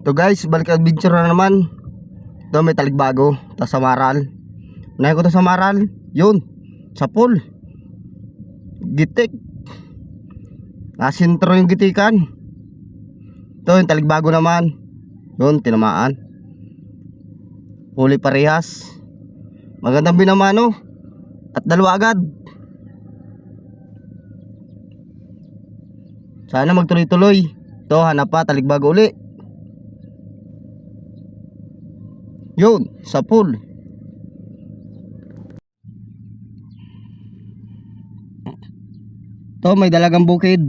To guys, balik adventure na naman. Ito may taligbago. Ito sa Maral. Unahin ko to sa Maral. Yun, sa pool. Gitik. Nasintro yung gitikan. Ito yung taligbago naman. Yun, tinamaan. Huli parehas. Magandang binamano. At dalawa agad. Sana magtuloy-tuloy. Ito, hanap pa, taligbago uli. Yun, sa pool. Ito, may dalagang bukid.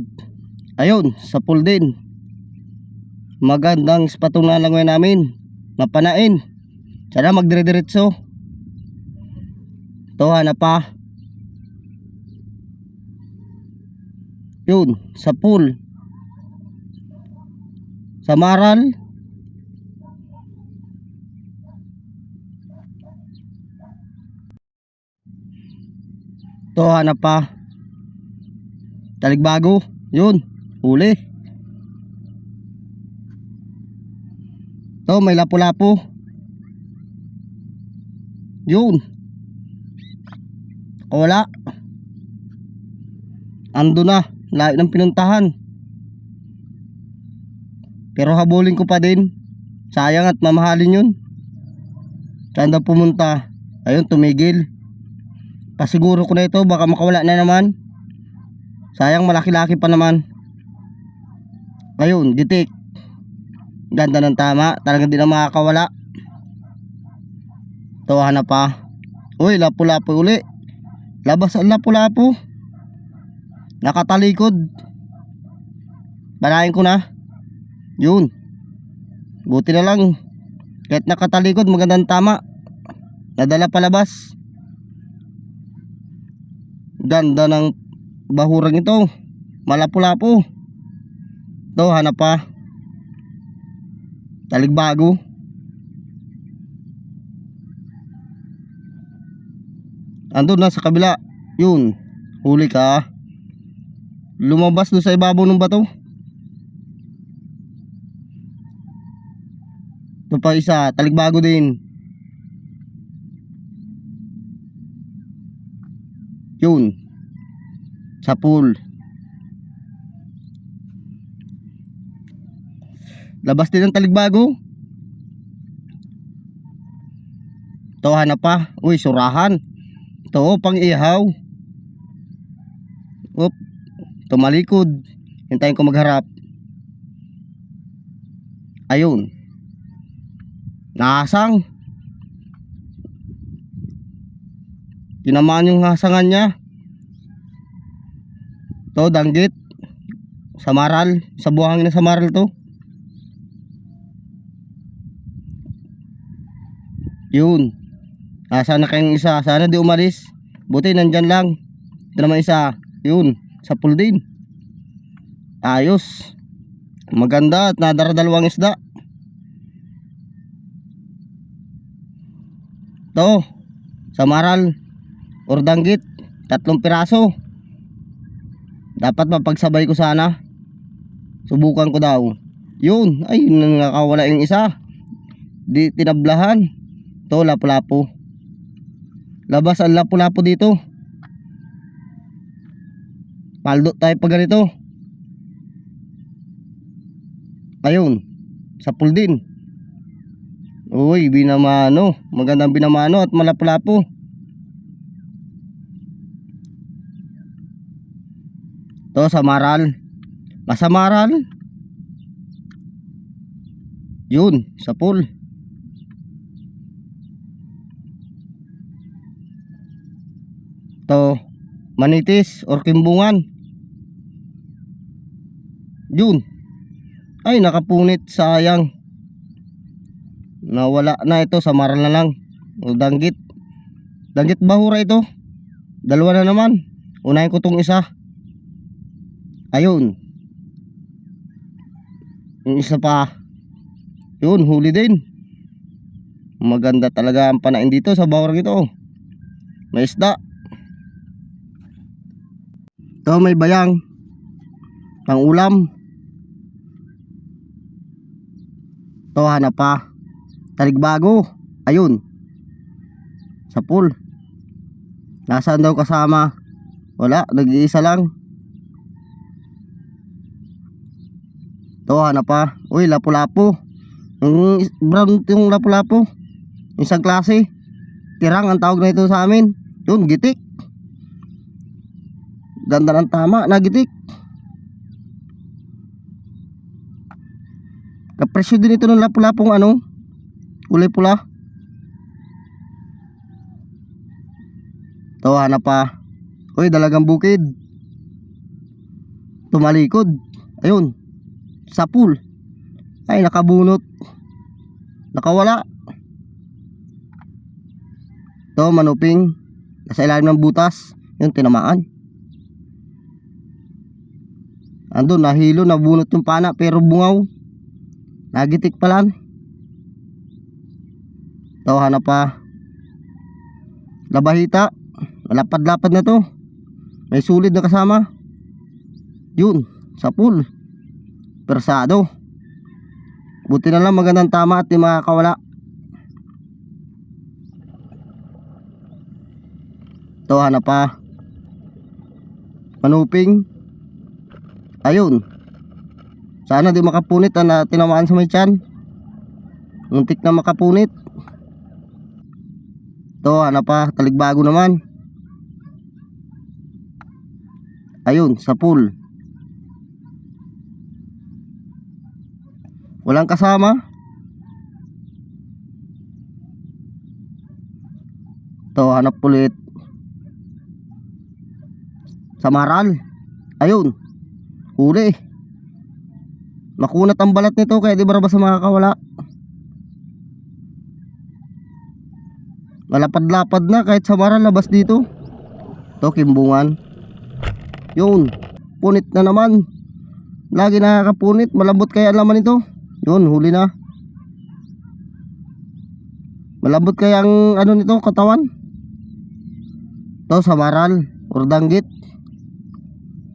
Ayun, sa pool din. Magandang spatong na langoy namin. Napanain. Sana magdire-diretso. Ito, hanap pa. Yun, sa pool. Sa Maral. Ito, hanap pa. Taligbago. Yun, huli. Ito, may lapu-lapu. Yun. Wala. Ando na. Layo ng pinuntahan. Pero habulin ko pa din. Sayang at mamahalin yun. Saan daw pumunta? Ayun, tumigil. Pasiguro ko na ito. Baka makawala na naman. Sayang, malaki-laki pa naman. Ayun, gitik. Ganda ng tama. Talagang di na makakawala. Ito, hanap pa. Uy, lapu-lapu uli. Labas ang lapu-lapu. Nakatalikod. Balahin ko na. Yun. Buti na lang. Kahit nakatalikod, magandang tama. Nadala palabas. Ganda ng bahurang ito. Malapu-lapu. Ito, hanap pa. Taligbago. Andun na sa kabila. Yun. Huli ka. Lumabas doon sa ibabaw ng bato. Ito pa isa. Taligbago din. Yun. Sa pool. Labas din ang taligbago. Ito, hanap pa. Uy, surahan. Ito, pang ihaw. Up. Tumalikod. Hintayin ko magharap. Ayun. Nasang. Tinamaan yung hasangan niya. Ito, danggit. Sa Maral. Sa buhangin na sa Maral to. Yun. Sana kayong isa. Sana di umalis. Buti nandyan lang. Ito naman isa. Yun. Sa pool din. Ayos. Maganda at nadaradalawang isda. Ito. Sa Maral. Ordanggit. 3 piraso. Dapat mapagsabay ko sana. Subukan ko daw. Yun. Ay, nakawala yung isa. Di tinablahan. Ito, lapu-lapu. Labas ang lapu-lapu dito. Paldo tayo pag ganito. Ayun. Sa pool din. Uy, binamano. Magandang binamano at malapu-lapu. Ito sa Maral. Sa Maral. Yun, sa pool. Ito, manitis or kimbungan. Yun. Ay, nakapunit, sayang. Nawala na ito, sa Maral na lang. O danggit. Danggit bahura ito. Dalawa na naman. Unahin ko tong isa. Ayun. Yung isa pa. Yun, huli din. Maganda talaga ang panain dito sa bahura ito. May isda. Ito, may bayang. Pang ulam. To, hanap pa. Taligbago. Ayun. Sa pool. Nasaan daw kasama? Wala, nag-iisa lang. To, hanap pa. Uy, lapu-lapu. Yung brown yung lapu-lapu. Isang klase. Tirang ang tawag na ito sa amin. Yun, gitik. Ganda ng tama na gitik. Kapresyo din ito ng lapu-lapong ano, kulay pula. To, hanap pa. Uy, dalagang bukid. Tumalikod. Ayun. Sa pool. Ay, nakabunot. Nakawala. To, manuping. Nasa ilalim ng butas. Yun, tinamaan. Andun, nahilo, nabunot yung pana pero bungaw. Nagitik pa lang. To, hanap pa. Labahita. Malapad-lapad na to. May sulit na kasama. Yun, sa pool. Persado. Buti na lang magandang tama at di makakawala. To, hanap pa. Manuping. Ayun. Sana di makapunit na tinamaan sa may tiyan. Muntik na makapunit. To, hanap pa. Taligbago naman. Ayun, sa pool. Walang kasama. To, hanap ulit. Sa maral. Ayun. Huli. Makunat ang balat nito kaya di barabas sa makakawala. Malapad-lapad na kahit sa maral labas dito. To, kimbungan. Yun, punit na naman. Lagi nakakapunit. Malambot kaya ang laman ito. Yun, huli na. Malambot kaya ang ano nito, katawan. To, sa maral or danggit.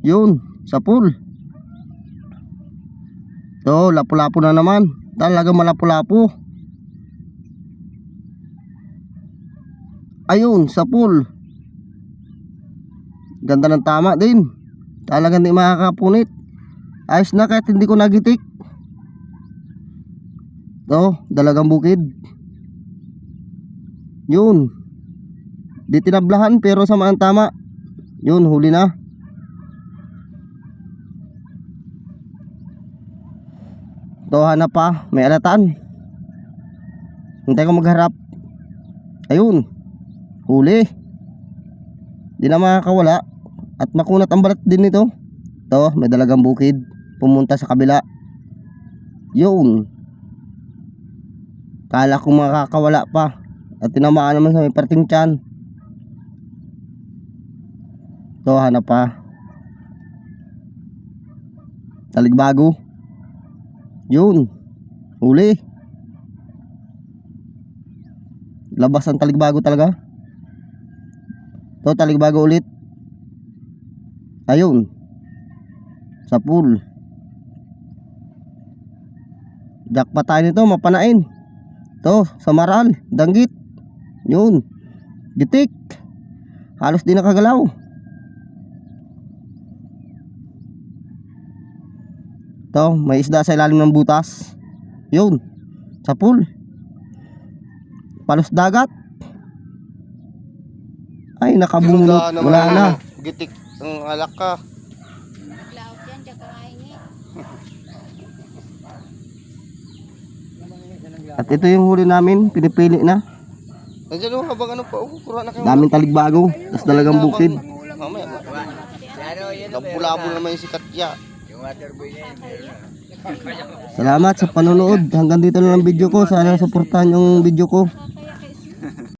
Yun, sa pool. To, lapu-lapu na naman. Talagang malapu-lapu. Ayun, sa pool. Ganda ng tama din. Talagang di makakapunit. Ayos na kahit hindi ko nagitik. To, dalagang bukid. Yun. Di tinablahan pero sama ang tama. Yun, huli na. To, hanap pa. May alatan. Hintay ko magharap. Ayun. Huli. Di na makakawala. At makunat ang balat din nito. To, may dalagang bukid. Pumunta sa kabila. Yun. Kala ko makakawala pa. At tinamaan naman sa may parting tiyan. To, hanap pa. Taligbago. Yun. Huli. Labas ang taligbago talaga. To, taligbago ulit. Ayun. Sa pool. Jackpot tayo nito, mapanain. To, sa maral, danggit. Yun. Gitik. Halos di nakagalaw. To, may isda sa ilalim ng butas. Yun. Sa pool. Palos dagat. Ay, nakabunot. Wala na. Gitik ang alak ka. Naglaot yan, diyan kakain eh. At ito yung huli namin. Pinipili na. Nandiyan o, habang ano pa, kura na kayo. Daming taligbago. Tapos dalagang bukid. Mamaya, labulabo naman yung si Katya. Salamat sa panonood. Hanggang dito na lang video ko. Sana suportahan yung video ko.